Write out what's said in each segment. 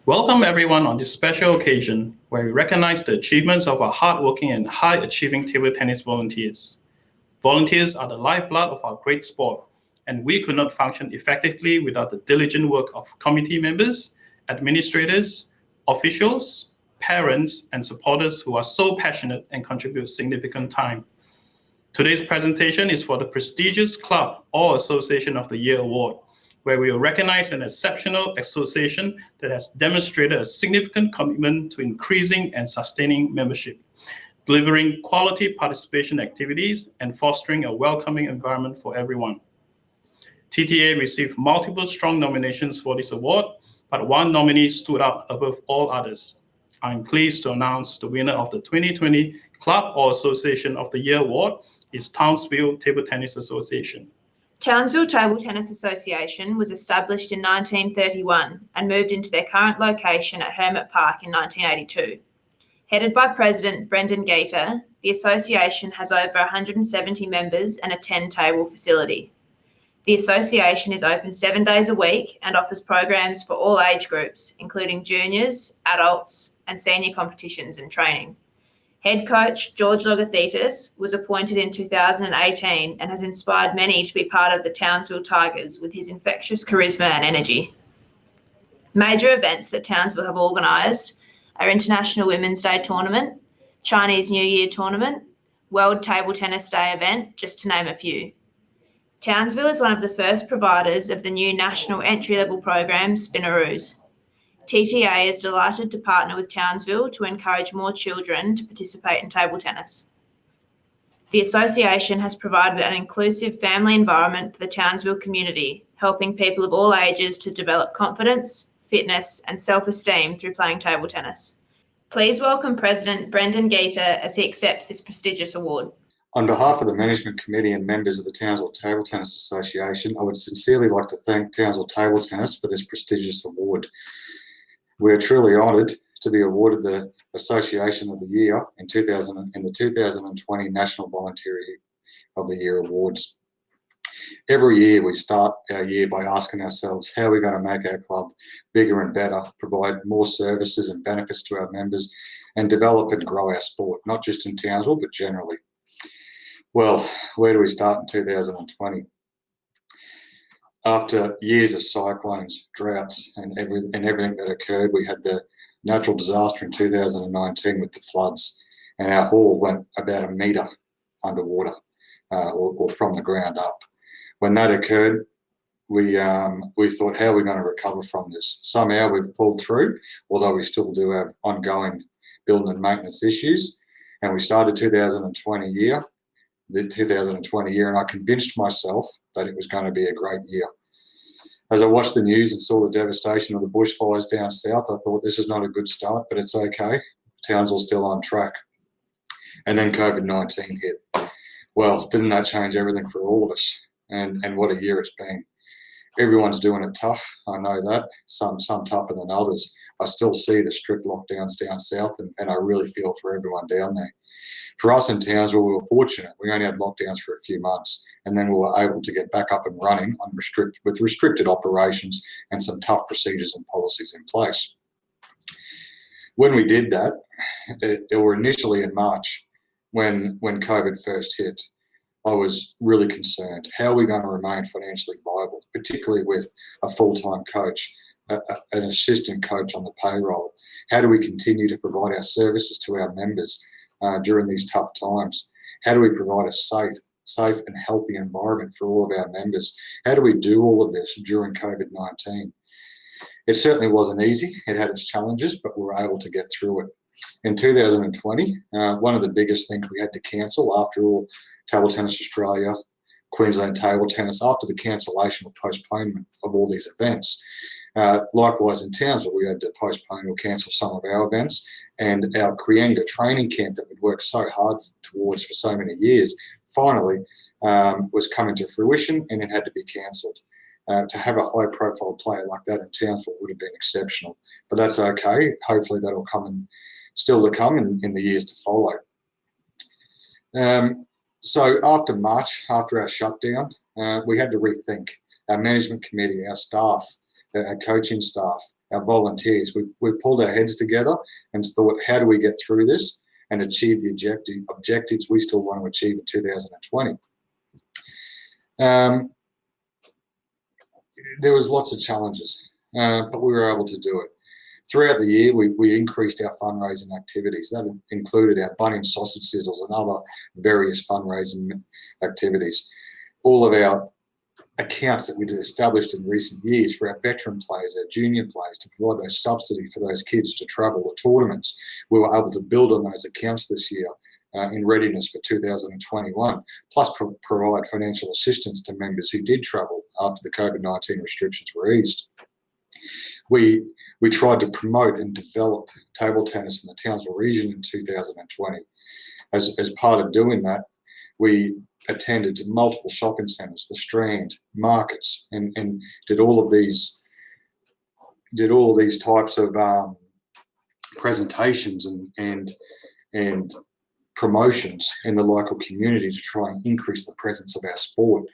Welcome everyone on this special occasion where we recognize the achievements of our hardworking and high-achieving table tennis volunteers. Volunteers are the lifeblood of our great sport, and we could not function effectively without the diligent work of committee members, administrators, officials, parents, and supporters who are so passionate and contribute significant time. Today's presentation is for the prestigious Club or Association of the Year Award, where we will recognize an exceptional association that has demonstrated a significant commitment to increasing and sustaining membership, delivering quality participation activities, and fostering a welcoming environment for everyone. TTA received multiple strong nominations for this award, but one nominee stood out above all others. I'm pleased to announce the winner of the 2020 Club or Association of the Year Award is Townsville Table Tennis Association. Townsville Table Tennis Association was established in 1931 and moved into their current location at Hermit Park in 1982. Headed by President Brendan Gaiter, the association has over 170 members and a 10-table facility. The association is open 7 days a week and offers programs for all age groups, including juniors, adults, and senior competitions and training. Head coach George Logothetis was appointed in 2018 and has inspired many to be part of the Townsville Tigers with his infectious charisma and energy. Major events that Townsville have organised are International Women's Day Tournament, Chinese New Year Tournament, World Table Tennis Day event, just to name a few. Townsville is one of the first providers of the new national entry-level program, Spinnaroos. TTA is delighted to partner with Townsville to encourage more children to participate in table tennis. The association has provided an inclusive family environment for the Townsville community, helping people of all ages to develop confidence, fitness, and self-esteem through playing table tennis. Please welcome President Brendan Gaiter as he accepts this prestigious award. On behalf of the Management Committee and members of the Townsville Table Tennis Association, I would sincerely like to thank Townsville Table Tennis for this prestigious award. We are truly honoured to be awarded the Association of the Year in the 2020 National Volunteer of the Year Awards. Every year we start our year by asking ourselves how we're going to make our club bigger and better, provide more services and benefits to our members, and develop and grow our sport, not just in Townsville, but generally. Well, where do we start in 2020? After years of cyclones, droughts, and everything that occurred, we had the natural disaster in 2019 with the floods, and our hall went about a metre underwater, or from the ground up. When that occurred, we thought, how are we going to recover from this? Somehow we've pulled through, although we still do have ongoing building and maintenance issues. And we started the 2020 year, and I convinced myself that it was going to be a great year. As I watched the news and saw the devastation of the bushfires down south, I thought this is not a good start, but it's okay. Townsville's still on track. And then COVID-19 hit. Well, didn't that change everything for all of us? And what a year it's been. Everyone's doing it tough, I know that. Some tougher than others. I still see the strict lockdowns down south, and I really feel for everyone down there. For us in Townsville, we were fortunate. We only had lockdowns for a few months, and then we were able to get back up and running with restricted operations and some tough procedures and policies in place. When we did that, or initially in March, when COVID first hit, I was really concerned. How are we going to remain financially viable, particularly with a full-time coach, an assistant coach on the payroll? How do we continue to provide our services to our members during these tough times? How do we provide a safe and healthy environment for all of our members? How do we do all of this during COVID-19? It certainly wasn't easy. It had its challenges, but we were able to get through it. In 2020, one of the biggest things we had to cancel after all, Table Tennis Australia, Queensland Table Tennis, after the cancellation or postponement of all these events. Likewise in Townsville, we had to postpone or cancel some of our events, and our Krienga training camp that we'd worked so hard towards for so many years finally was coming to fruition, and it had to be cancelled. To have a high-profile player like that in Townsville would have been exceptional, but that's okay. Hopefully that'll still to come in the years to follow. So after March, after our shutdown, we had to rethink. Our management committee, our staff, our coaching staff, our volunteers. We pulled our heads together and thought, how do we get through this and achieve the objectives we still want to achieve in 2020? There was lots of challenges, but we were able to do it. Throughout the year, we increased our fundraising activities. That included our Bunnings sausage sizzles and other various fundraising activities. All of our accounts that we'd established in recent years for our veteran players, our junior players, to provide those subsidy for those kids to travel to tournaments, we were able to build on those accounts this year in readiness for 2021, plus provide financial assistance to members who did travel after the COVID-19 restrictions were eased. We tried to promote and develop table tennis in the Townsville region in 2020. As part of doing that, we attended to multiple shopping centres, the Strand, markets, and did all of these types of presentations and promotions in the local community to try and increase the presence of our sport.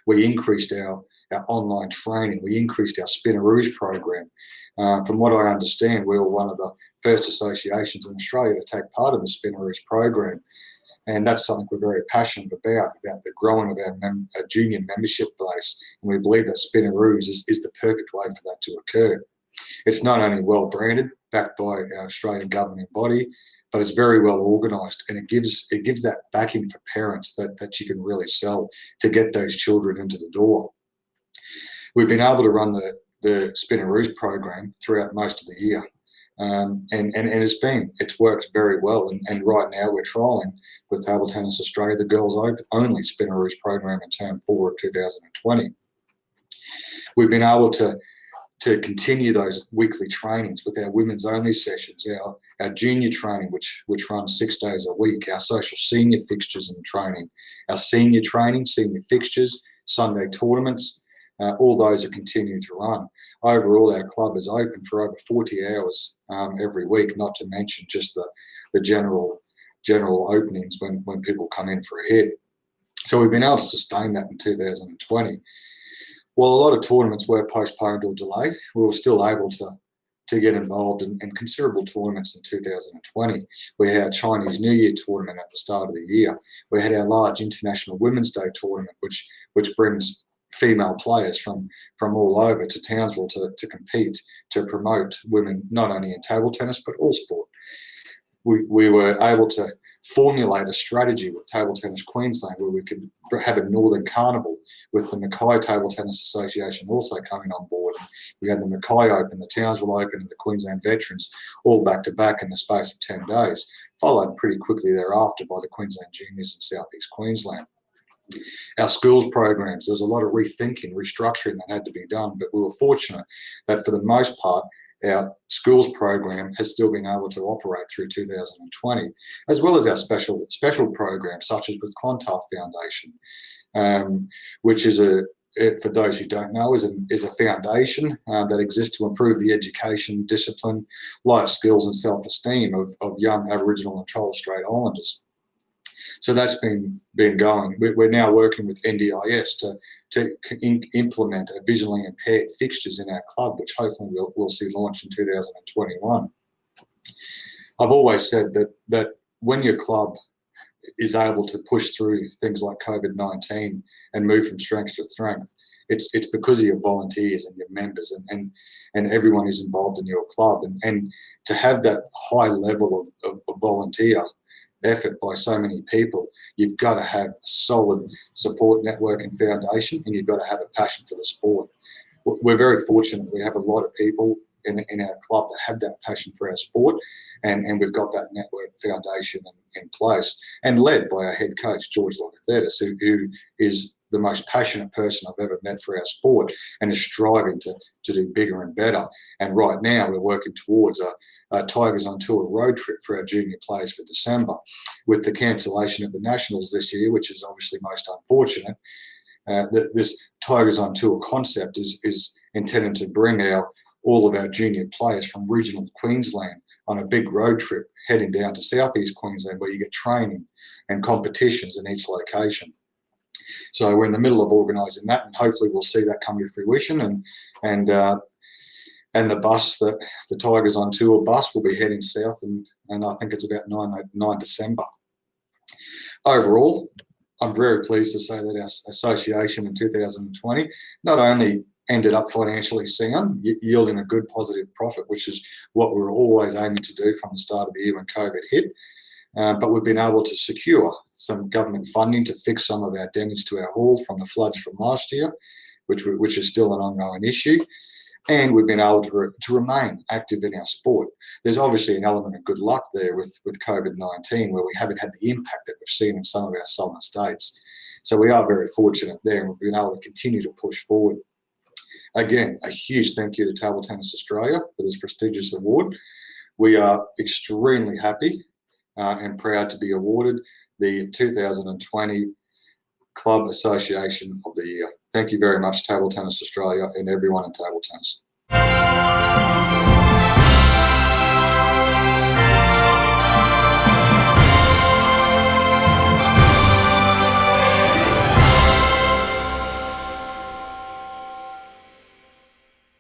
We increased our online training. We increased our Spinnaroos program. From what I understand, we were one of the first associations in Australia to take part in the Spinnaroos program. And that's something we're very passionate about the growing of our junior membership base. And we believe that Spinnaroos is the perfect way for that to occur. It's not only well branded, backed by our Australian governing body, but it's very well organised, and it gives that backing for parents that you can really sell to get those children into the door. We've been able to run the Spinnaroos program throughout most of the year. And it's worked very well. And right now we're trialling with Table Tennis Australia the girls only Spinnaroos program in term 4 of 2020. We've been able to continue those weekly trainings with our women's only sessions, our junior training, which runs 6 days a week, our social senior fixtures and training, our senior training, senior fixtures, Sunday tournaments, all those are continuing to run. Overall, our club is open for over 40 hours every week, not to mention just the general openings when people come in for a hit. So we've been able to sustain that in 2020. While a lot of tournaments were postponed or delayed, we were still able to get involved in considerable tournaments in 2020. We had our Chinese New Year tournament at the start of the year. We had our large International Women's Day tournament, which brings female players from all over to Townsville to compete, to promote women not only in table tennis but all sport. We were able to formulate a strategy with Table Tennis Queensland where we could have a Northern Carnival with the Mackay Table Tennis Association also coming on board. We had the Mackay Open, the Townsville Open and the Queensland Veterans all back to back in the space of 10 days, followed pretty quickly thereafter by the Queensland Juniors in South East Queensland. Our schools programs, there was a lot of rethinking, restructuring that had to be done, but we were fortunate that for the most part, our schools program has still been able to operate through 2020, as well as our special programs, such as with Clontarf Foundation, which is for those who don't know, is a foundation that exists to improve the education, discipline, life skills and self-esteem of young Aboriginal and Torres Strait Islanders. So that's been going. We're now working with NDIS to implement a visually impaired fixtures in our club, which hopefully we'll see launch in 2021. I've always said that when your club is able to push through things like COVID-19 and move from strength to strength, it's because of your volunteers and your members and everyone who's involved in your club. And to have that high level of volunteer effort by so many people, you've got to have a solid support network and foundation, and you've got to have a passion for the sport. We're very fortunate. We have a lot of people in our club that have that passion for our sport, and we've got that network foundation in place, and led by our head coach, George Logothetis, who is the most passionate person I've ever met for our sport and is striving to do bigger and better. And right now we're working towards a Tigers on Tour road trip for our junior players for December. With the cancellation of the Nationals this year, which is obviously most unfortunate, this Tigers on Tour concept is intended to bring all of our junior players from regional Queensland on a big road trip heading down to southeast Queensland, where you get training and competitions in each location. So we're in the middle of organising that, and hopefully we'll see that come to fruition. And And the bus that the Tigers on Tour bus will be heading south, and I think it's about 9 December. Overall, I'm very pleased to say that our association in 2020 not only ended up financially sound, yielding a good positive profit, which is what we were always aiming to do from the start of the year when COVID hit. But we've been able to secure some government funding to fix some of our damage to our hall from the floods from last year, which is still an ongoing issue. And we've been able to remain active in our sport. There's obviously an element of good luck there with COVID-19, where we haven't had the impact that we've seen in some of our southern states. So we are very fortunate there, and we've been able to continue to push forward. Again, a huge thank you to Table Tennis Australia for this prestigious award. We are extremely happy and proud to be awarded the 2020 Club Association of the Year. Thank you very much, Table Tennis Australia, and everyone in table tennis.